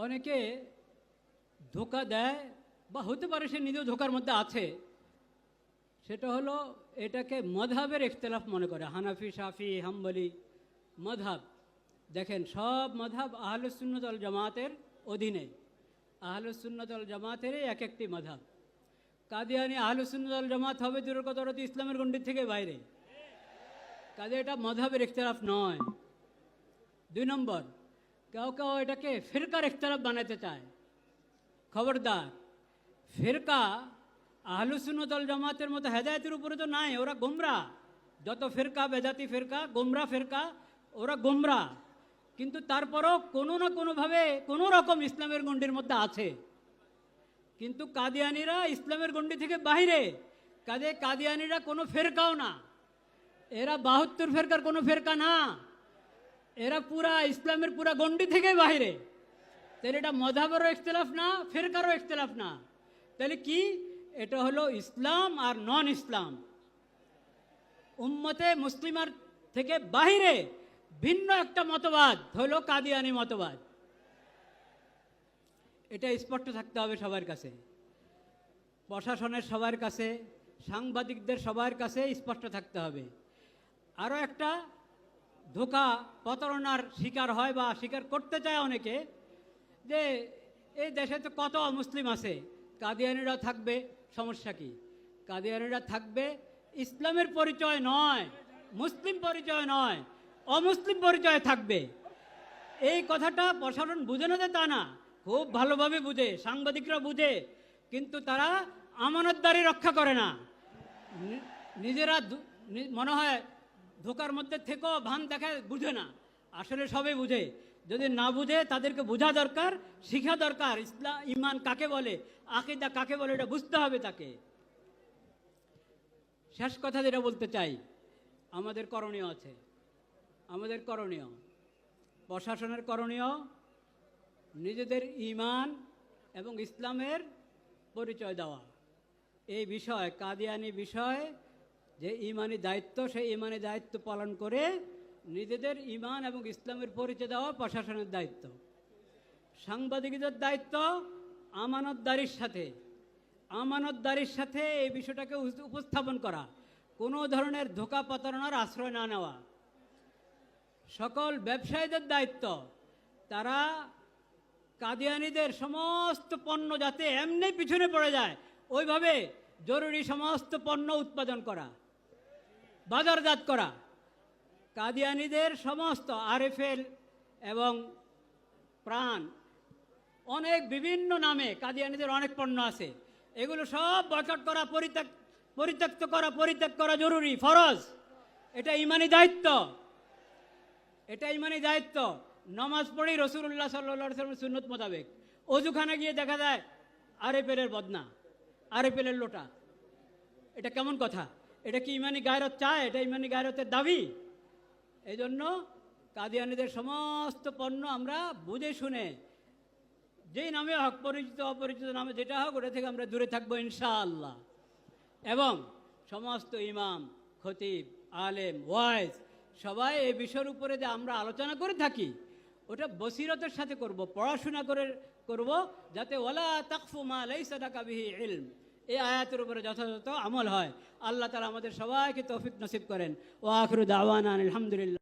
অনেকে ধোঁকা দেয় বা হতে পারে সে নিজেও ধোঁকার মধ্যে আছে। সেটা হলো এটাকে মযহাবের ইখতিলাফ মনে করে, হানাফি, শাফি, হাম্বলি মযহাব। দেখেন, সব মযহাব আহলুস সুন্নাত ওয়াল জামাতের অধীনে, আহলুস সুন্নাত ওয়াল জামাতেরই এক একটি মযহাব। কাদিয়ানি আহলুস সুন্নাত ওয়াল জামাত হবে দূরের কথা, ওরা তো ইসলামের গণ্ডির থেকে বাইরে। কাজে এটা মযহাবের ইখতিলাফ নয়। 2 নম্বর, কেউ কেউ এটাকে ফিরকার ইখতিলাফ বানাতে চায়। খবরদার, ফিরকা আহলুস সুন্নাত ওয়াল জামাতের মতো হেদায়েতের উপরে তো নাই, ওরা গোমরাহ। যত ফিরকা, বেদাতি ফিরকা, গোমরাহ ফিরকা, ওরা গোমরাহ। কিন্তু তারপরও কোনো না কোনোভাবে কোনো রকম ইসলামের গণ্ডির মধ্যে আছে। কিন্তু কাদিয়ানিরা ইসলামের গণ্ডি থেকে বাইরে। কাজে কাদিয়ানিরা কোনো ফেরকাও না, এরা 72 ফেরকার কোনো ফেরকা না, এরা পুরা ইসলামের পুরা গণ্ডি থেকে বাইরে। তাহলে এটা মযহাবেরও ইখতিলাফ না, ফেরকারও ইখতিলাফ না। তাহলে কি? এটা হলো ইসলাম আর নন ইসলাম। উম্মতে মুসলিমার থেকে বাহিরে ভিন্ন একটা মতবাদ হলো কাদিয়ানি মতবাদ। এটা স্পষ্ট থাকতে হবে সবার কাছে, প্রশাসনের সবার কাছে, সাংবাদিকদের সবার কাছে স্পষ্ট থাকতে হবে। আরও একটা ধোঁকা, প্রতারণার শিকার হয় বা স্বীকার করতে চায় অনেকে, যে এই দেশে তো কত মুসলিম আছে, কাদিয়ানিরা থাকবে, সমস্যা কি? কাদিয়ানিরা থাকবে ইসলামের পরিচয় নয়, মুসলিম পরিচয় নয়, অমুসলিম পরিচয় থাকবে। এই কথাটা প্রশাসন বুঝে না যে তা না, খুব ভালোভাবে বুঝে, সাংবাদিকরা বুঝে, কিন্তু তারা আমানতদারি রক্ষা করে না। নিজেরা মনে হয় ধোকার মধ্যে থেকেও ভান দেখায়, বুঝে না। আসলে সবাই বুঝে। যদি না বুঝে তাদেরকে বোঝা দরকার, শিখা দরকার। ইসলাম, ইমান কাকে বলে, আকীদা কাকে বলে, এটা বুঝতে হবে তাকে। শেষ কথা যেটা বলতে চাই, আমাদের করণীয় আছে, আমাদের করণীয়, প্রশাসনের করণীয়, নিজেদের ঈমান এবং ইসলামের পরিচয় দেওয়া। এই বিষয়, কাদিয়ানি বিষয় যে ঈমানি দায়িত্ব, সেই ঈমানি দায়িত্ব পালন করে নিজেদের ঈমান এবং ইসলামের পরিচয় দেওয়া প্রশাসনের দায়িত্ব। সাংবাদিকদের দায়িত্ব আমানতদারির সাথে এই বিষয়টাকে উপস্থাপন করা, কোনো ধরনের ধোঁকা প্রতারণার আশ্রয় না নেওয়া। সকল ব্যবসায়ীদের দায়িত্ব, তারা কাদিয়ানিদের সমস্ত পণ্য যাতে এমনি পিছনে পড়ে যায়, ওইভাবে জরুরি সমস্ত পণ্য উৎপাদন করা, বাজারজাত করা। কাদিয়ানিদের সমস্ত আরএফএল এবং প্রাণ, অনেক বিভিন্ন নামে কাদিয়ানিদের অনেক পণ্য আছে, এগুলো সব বয়কট করা, পরিত্যাগ করা জরুরি, ফরজ। এটা ঈমানি দায়িত্ব, এটা ঈমানি দায়িত্ব। নামাজ পড়ি রাসূলুল্লাহ সাল্লাল্লাহু আলাইহি ওয়াসাল্লামের সুন্নত মোতাবেক, অজুখানে গিয়ে দেখা যায় আরএফএলের বদনা, আরএফএলের লোটা। এটা কেমন কথা? এটা কি ঈমানি গায়রত চায়? এটা ঈমানি গায়রতের দাবি? এই জন্য কাদিয়ানিদের সমস্ত পণ্য আমরা বুঝে শুনে, যেই নামে হোক, পরিচিত অপরিচিত নামে যেটা হোক, ওটা থেকে আমরা দূরে থাকবো ইনশাআল্লাহ। এবং সমস্ত ইমাম, খতিব, আলেম, ওয়াইজ সবাই এই বিষয়ের উপরে যে আমরা আলোচনা করে থাকি, ওটা বসিরতের সাথে করব, পড়াশোনা করে করব, যাতে ওয়ালা তাকফু মা লাইসা লাকা বিহি ইলম, এই আয়াতের উপরে যথাযথ আমল হয়। আল্লাহ তাআলা আমাদের সবাইকে তৌফিক নসিব করেন। ওয়া আখিরু দাওয়ানা আলহামদুলিল্লাহ।